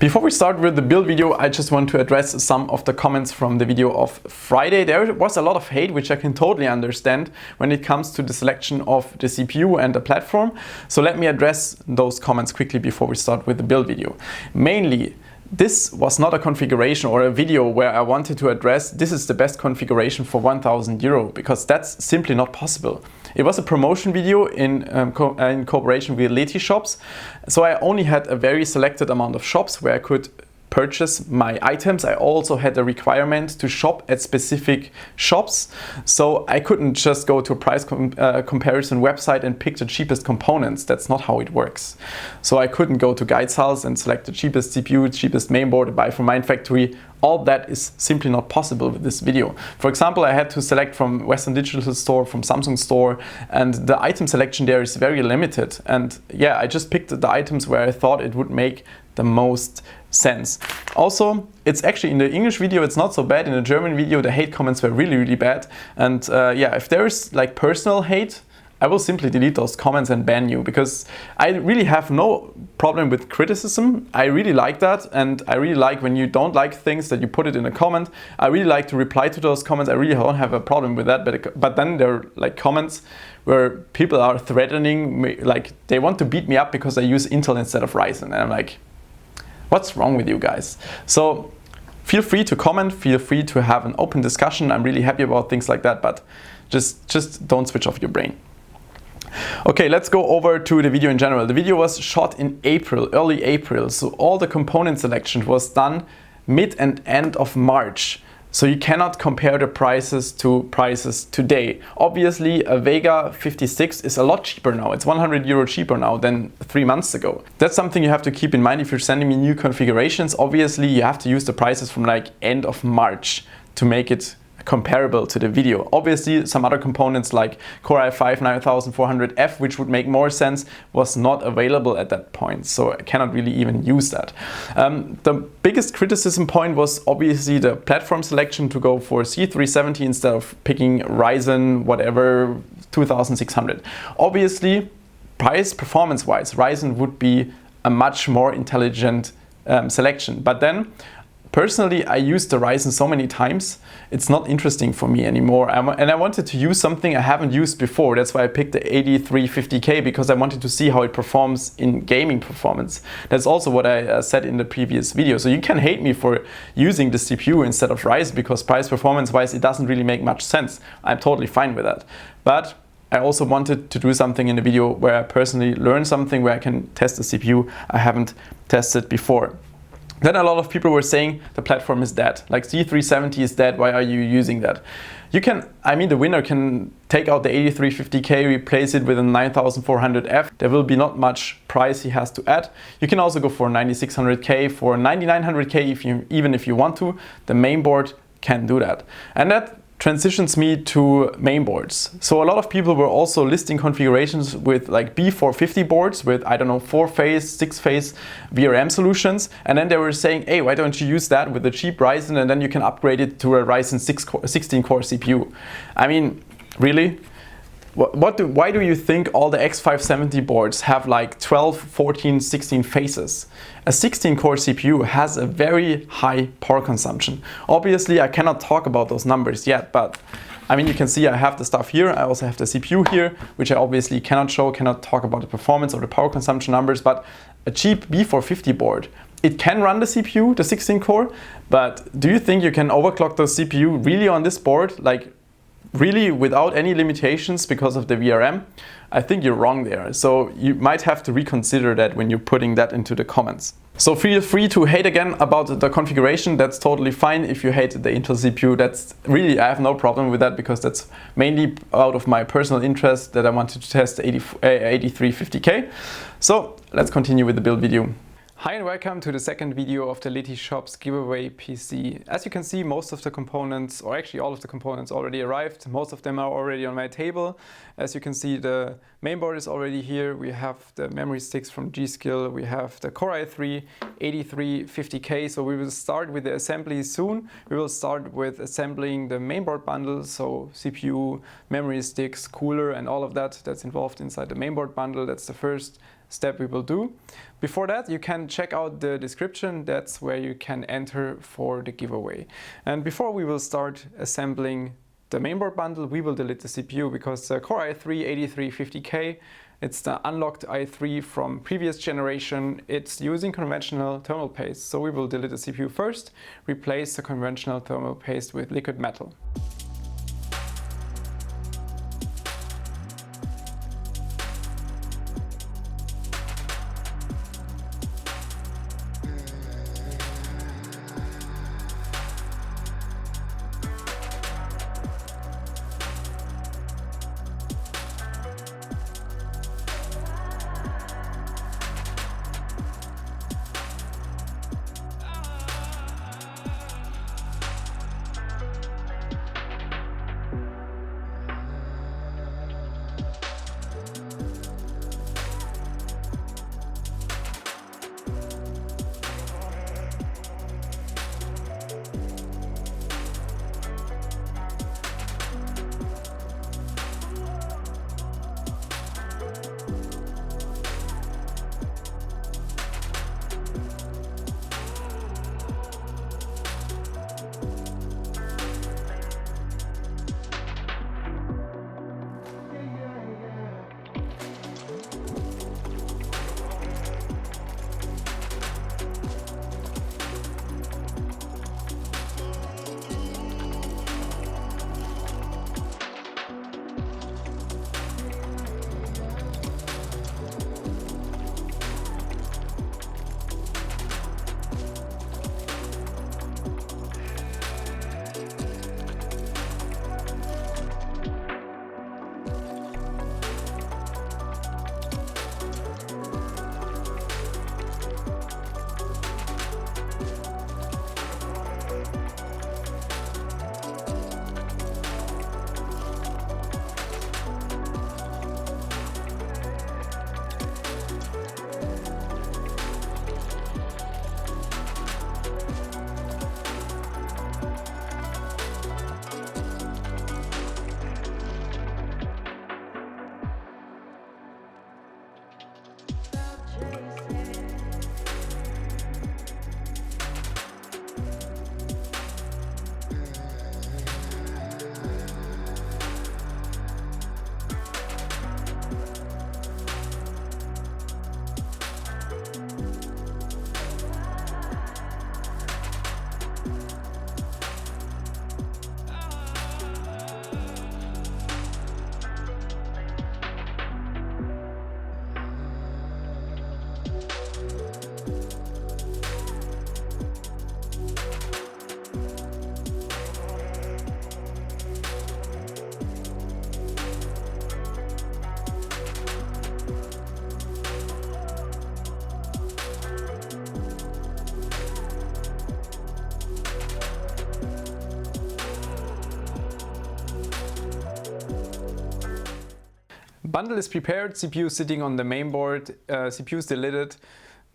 Before we start with the build video, I just want to address some of the comments from the video of Friday. There was a lot of hate, which I can totally understand when it comes to the selection of the CPU and the platform. So let me address those comments quickly before we start with the build video. Mainly, this was not a configuration or a video where I wanted to address this is the best configuration for 1,000 euro, because that's simply not possible. It was a promotion video in cooperation with LetyShops, so I only had a very selected amount of shops where I could purchase my items. I also had a requirement to shop at specific shops, so I couldn't just go to a price comparison website and pick the cheapest components. That's not how it works. So I couldn't go to Guideshouse and select the cheapest CPU, cheapest mainboard, buy from Mindfactory. All that is simply not possible with this video. For example, I had to select from Western Digital Store, from Samsung Store, and the item selection there is very limited. And yeah, I just picked the items where I thought it would make the most sense. Also, it's actually in the English video, it's not so bad. In the German video, the hate comments were really bad. And yeah, if there is like personal hate, I will simply delete those comments and ban you, because I really have no problem with criticism. I really like that, and I really like when you don't like things that you put it in a comment. I really like to reply to those comments. I really don't have a problem with that, but then there are like comments where people are threatening me, like they want to beat me up because I use Intel instead of Ryzen, and I'm like, what's wrong with you guys? So feel free to comment, feel free to have an open discussion. I'm really happy about things like that, but just don't switch off your brain. Okay, let's go over to the video in general. The video was shot in April, early April, so all the component selection was done mid and end of March. So you cannot compare the prices to prices today. Obviously, a Vega 56 is a lot cheaper now. It's 100 euro cheaper now than 3 months ago. That's something you have to keep in mind if you're sending me new configurations. Obviously, you have to use the prices from like end of March to make it comparable to the video. Obviously, some other components like Core i5 9400F, which would make more sense, was not available at that point, so I cannot really even use that. The biggest criticism point was obviously the platform selection, to go for C370 instead of picking Ryzen whatever 2600. Obviously, price performance wise, Ryzen would be a much more intelligent selection, but then personally, I used the Ryzen so many times, it's not interesting for me anymore. And I wanted to use something I haven't used before. That's why I picked the 8350K, because I wanted to see how it performs in gaming performance. That's also what I said in the previous video. So you can hate me for using the CPU instead of Ryzen, because price performance wise, it doesn't really make much sense. I'm totally fine with that. But I also wanted to do something in the video where I personally learn something, where I can test the CPU I haven't tested before. Then a lot of people were saying the platform is dead, like C370 is dead, why are you using that? You can, I mean, the winner can take out the 8350K, replace it with a 9400F. There will be not much price he has to add. You can also go for 9600K, for 9900K even if you want to. The mainboard can do that. And that transitions me to mainboards. So a lot of people were also listing configurations with like B450 boards with, I don't know, 4-phase, 6-phase VRM solutions. And then they were saying, hey, why don't you use that with a cheap Ryzen, and then you can upgrade it to a Ryzen 16-core CPU. I mean, really? Why do you think all the X570 boards have like 12, 14, 16 phases? A 16-core CPU has a very high power consumption. Obviously, I cannot talk about those numbers yet, but I mean, you can see I have the stuff here. I also have the CPU here, which I obviously cannot show, cannot talk about the performance or the power consumption numbers, but a cheap B450 board, it can run the CPU, the 16-core, but do you think you can overclock the CPU really on this board? Like, really without any limitations because of the VRM? I think you're wrong there. So you might have to reconsider that when you're putting that into the comments. So feel free to hate again about the configuration. That's totally fine. If you hate the Intel CPU, that's really, I have no problem with that, because that's mainly out of my personal interest that I wanted to test the 8350K. So let's continue with the build video. Hi and welcome to the second video of the LetyShops giveaway PC. As you can see, most of the components, or actually all of the components, already arrived. Most of them are already on my table. As you can see, the mainboard is already here. We have the memory sticks from G.Skill. We have the Core i3 8350K. So we will start with the assembly soon. We will start with assembling the mainboard bundle, so CPU, memory sticks, cooler, and all of that that's involved inside the mainboard bundle. That's the first step we will do. Before that, you can check out the description. That's where you can enter for the giveaway. And before we will start assembling the mainboard bundle, we will delete the CPU because the Core i3-8350K, it's the unlocked i3 from previous generation. It's using conventional thermal paste. So we will delete the CPU first, replace the conventional thermal paste with liquid metal. Bundle is prepared, CPU sitting on the mainboard, CPU is deleted,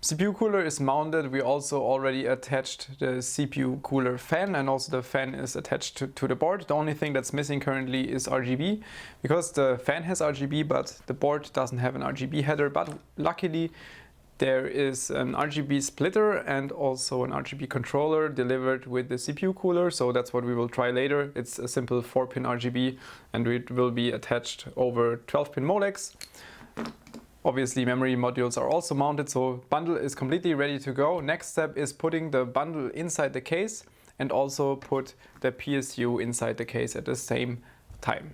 CPU cooler is mounted. We also already attached the CPU cooler fan, and also the fan is attached to the board. The only thing that's missing currently is RGB, because the fan has RGB but the board doesn't have an RGB header. But luckily there is an RGB splitter and also an RGB controller delivered with the CPU cooler, so that's what we will try later. It's a simple 4-pin RGB and it will be attached over 12-pin molecs. Obviously memory modules are also mounted, so bundle is completely ready to go. Next step is putting the bundle inside the case and also put the PSU inside the case at the same time.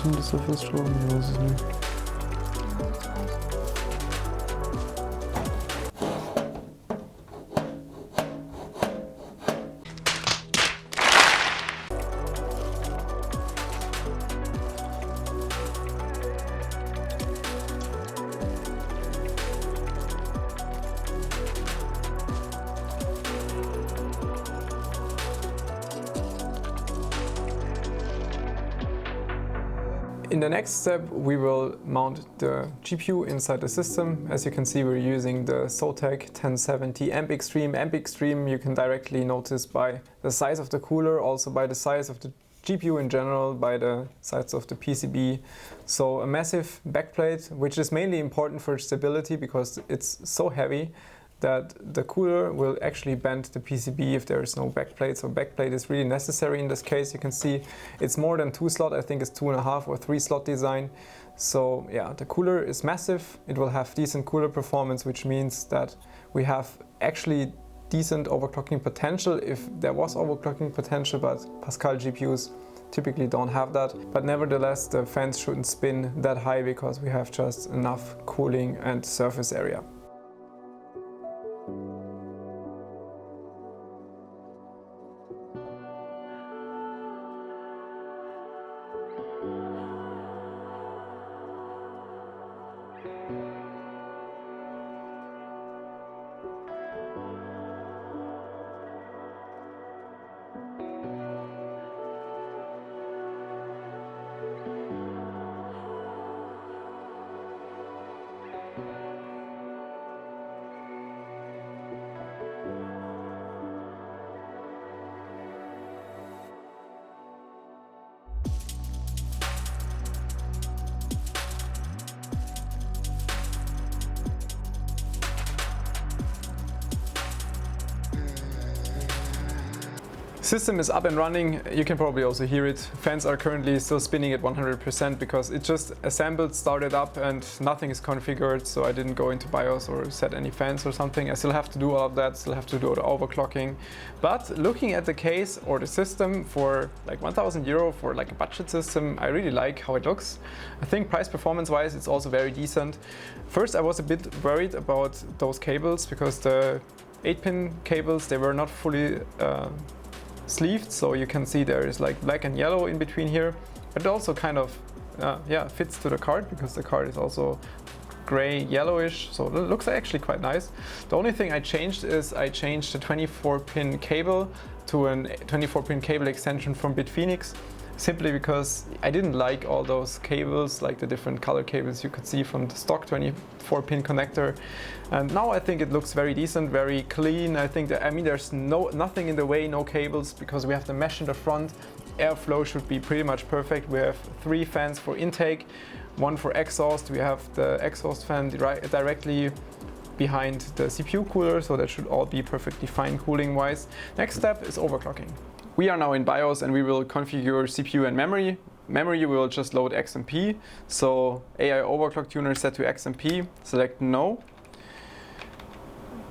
Das ist ja fast schon, ich weiß es nicht. In the next step, we will mount the GPU inside the system. As you can see, we're using the Zotac 1070 Amp Extreme. Amp Extreme you can directly notice by the size of the cooler, also by the size of the GPU in general, by the size of the PCB. So a massive backplate, which is mainly important for stability because it's so heavy that the cooler will actually bend the PCB if there is no backplate. So backplate is really necessary in this case. You can see it's more than 2 slot. I think it's 2.5 or 3 slot design. So yeah, the cooler is massive. It will have decent cooler performance, which means that we have actually decent overclocking potential if there was overclocking potential, but Pascal GPUs typically don't have that. But nevertheless, the fans shouldn't spin that high because we have just enough cooling and surface area. System is up and running. You can probably also hear it. Fans are currently still spinning at 100% because it just assembled, started up, and nothing is configured. So I didn't go into BIOS or set any fans or something. I still have to do all of that, still have to do the overclocking. But looking at the case or the system for like 1,000 euro for like a budget system, I really like how it looks. I think price performance wise, it's also very decent. First, I was a bit worried about those cables because the 8-pin cables, they were not fully sleeved, so you can see there is like black and yellow in between here, but it also kind of fits to the card because the card is also gray yellowish, so it looks actually quite nice. The only thing I changed is I changed the 24-pin cable to a 24-pin cable extension from Bitphoenix, simply because I didn't like all those cables, like the different color cables you could see from the stock 24-pin connector. And now I think it looks very decent, very clean. I think that, there's nothing in the way, no cables, because we have the mesh in the front. Airflow should be pretty much perfect. We have 3 fans for intake, 1 for exhaust. We have the exhaust fan directly behind the CPU cooler, so that should all be perfectly fine cooling wise. Next step is overclocking. We are now in BIOS and we will configure CPU and memory. Memory we will just load XMP. So AI overclock tuner set to XMP, select no.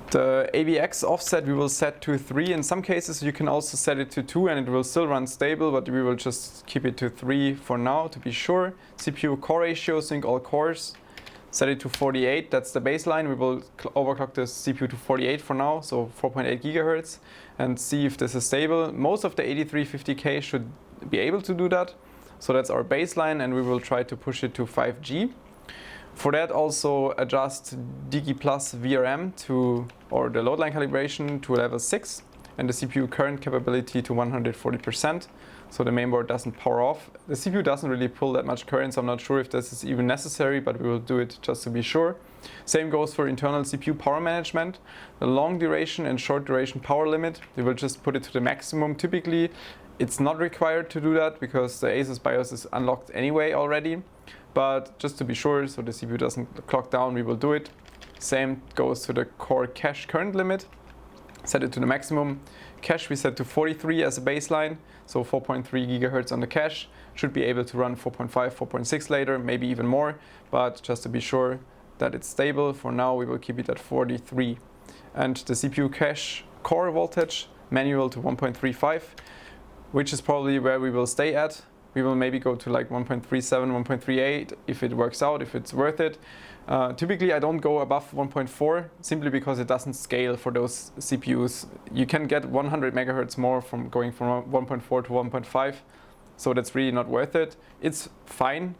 The AVX offset we will set to 3. In some cases you can also set it to 2 and it will still run stable, but we will just keep it to 3 for now to be sure. CPU core ratio, sync all cores. Set it to 48, that's the baseline. We will overclock the CPU to 48 for now, so 4.8 gigahertz, and see if this is stable. Most of the 8350K should be able to do that. So that's our baseline, and we will try to push it to 5G. For that, also adjust Digi Plus VRM or the load line calibration to level 6, and the CPU current capability to 140%. So the mainboard doesn't power off. The CPU doesn't really pull that much current, so I'm not sure if this is even necessary, but we will do it just to be sure. Same goes for internal CPU power management. The long duration and short duration power limit, we will just put it to the maximum. Typically, it's not required to do that because the ASUS BIOS is unlocked anyway already. But just to be sure, so the CPU doesn't clock down, we will do it. Same goes to the core cache current limit. Set it to the maximum. Cache we set to 43 as a baseline, so 4.3 gigahertz on the cache. Should be able to run 4.5, 4.6 later, maybe even more, but just to be sure that it's stable, for now we will keep it at 43. And the CPU cache core voltage, manual to 1.35, which is probably where we will stay at. We will maybe go to like 1.37, 1.38 if it works out, if it's worth it. Typically I don't go above 1.4 simply because it doesn't scale for those CPUs. You can get 100 megahertz more from going from 1.4 to 1.5, so that's really not worth it. It's fine,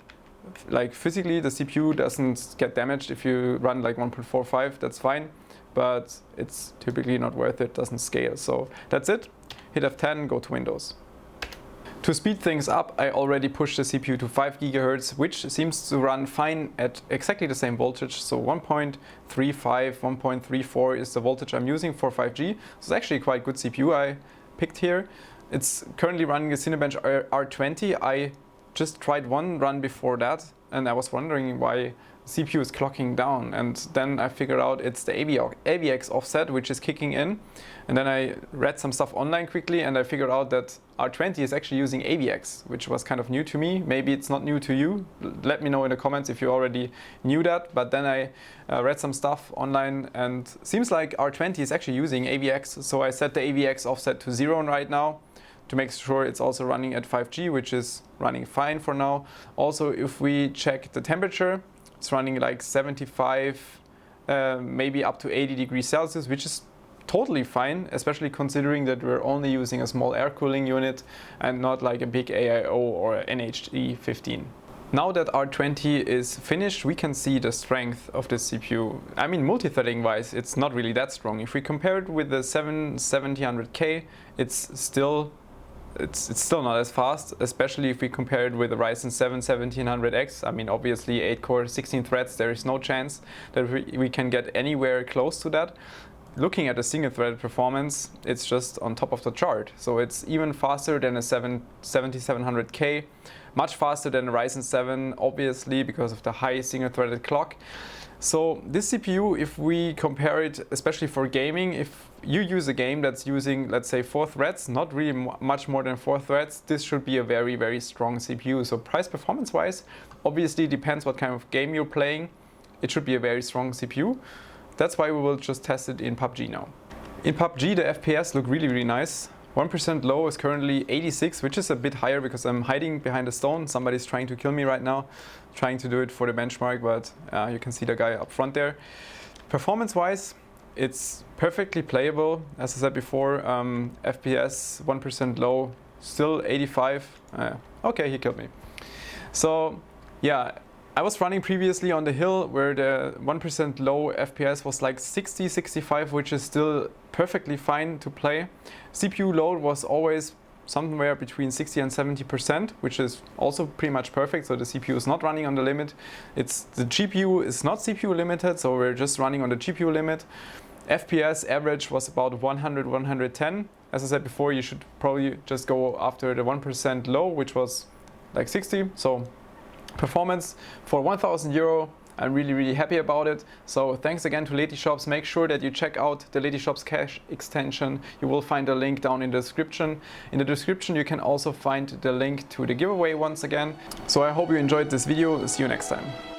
like physically the CPU doesn't get damaged if you run like 1.45, that's fine, but it's typically not worth it, doesn't scale. So that's it. Hit F10, go to Windows. To speed things up, I already pushed the CPU to 5 GHz, which seems to run fine at exactly the same voltage. So 1.35, 1.34 is the voltage I'm using for 5G. So it's actually quite good CPU I picked here. It's currently running a Cinebench R20. I just tried one run before that, and I was wondering why CPU is clocking down, and then I figured out it's the AVX offset which is kicking in, and then I read some stuff online quickly and I figured out that R20 is actually using AVX, which was kind of new to me. Maybe it's not new to you. Let me know in the comments if you already knew that. But then I read some stuff online and seems like R20 is actually using AVX, so I set the AVX offset to 0 right now to make sure it's also running at 5G, which is running fine for now. Also, if we check the temperature, it's running like 75, maybe up to 80 degrees Celsius, which is totally fine, especially considering that we're only using a small air cooling unit and not like a big AIO or NHE 15. Now that R20 is finished, we can see the strength of the CPU. I mean, multi-threading wise, it's not really that strong. If we compare it with the 7000K, it's still not as fast, especially if we compare it with the Ryzen 7 1700X. I mean, obviously 8-core, 16 threads, there is no chance that we can get anywhere close to that. Looking at the single-threaded performance, it's just on top of the chart. So it's even faster than a 7700K, much faster than a Ryzen 7, obviously, because of the high single-threaded clock. So this CPU, if we compare it, especially for gaming, if you use a game that's using, let's say, 4 threads, not really much more than 4 threads, this should be a very, very strong CPU. So price performance wise, obviously depends what kind of game you're playing. It should be a very strong CPU. That's why we will just test it in PUBG now. In PUBG, the FPS look really, really nice. 1% low is currently 86, which is a bit higher because I'm hiding behind a stone. Somebody's trying to kill me right now, trying to do it for the benchmark, but you can see the guy up front there. Performance-wise, it's perfectly playable. As I said before, FPS 1% low, still 85. Okay, he killed me. So yeah, I was running previously on the hill where the 1% low FPS was like 60, 65, which is still perfectly fine to play. CPU load was always somewhere between 60 and 70%, which is also pretty much perfect. So the CPU is not running on the limit. The GPU is not CPU limited, so we're just running on the GPU limit. FPS average was about 100, 110. As I said before, you should probably just go after the 1% low, which was like 60. So performance for 1,000 euro, I'm really, really happy about it. So thanks again to LetyShops. Make sure that you check out the LetyShops cache extension. You will find a link down in the description. In the description, you can also find the link to the giveaway once again. So I hope you enjoyed this video. See you next time.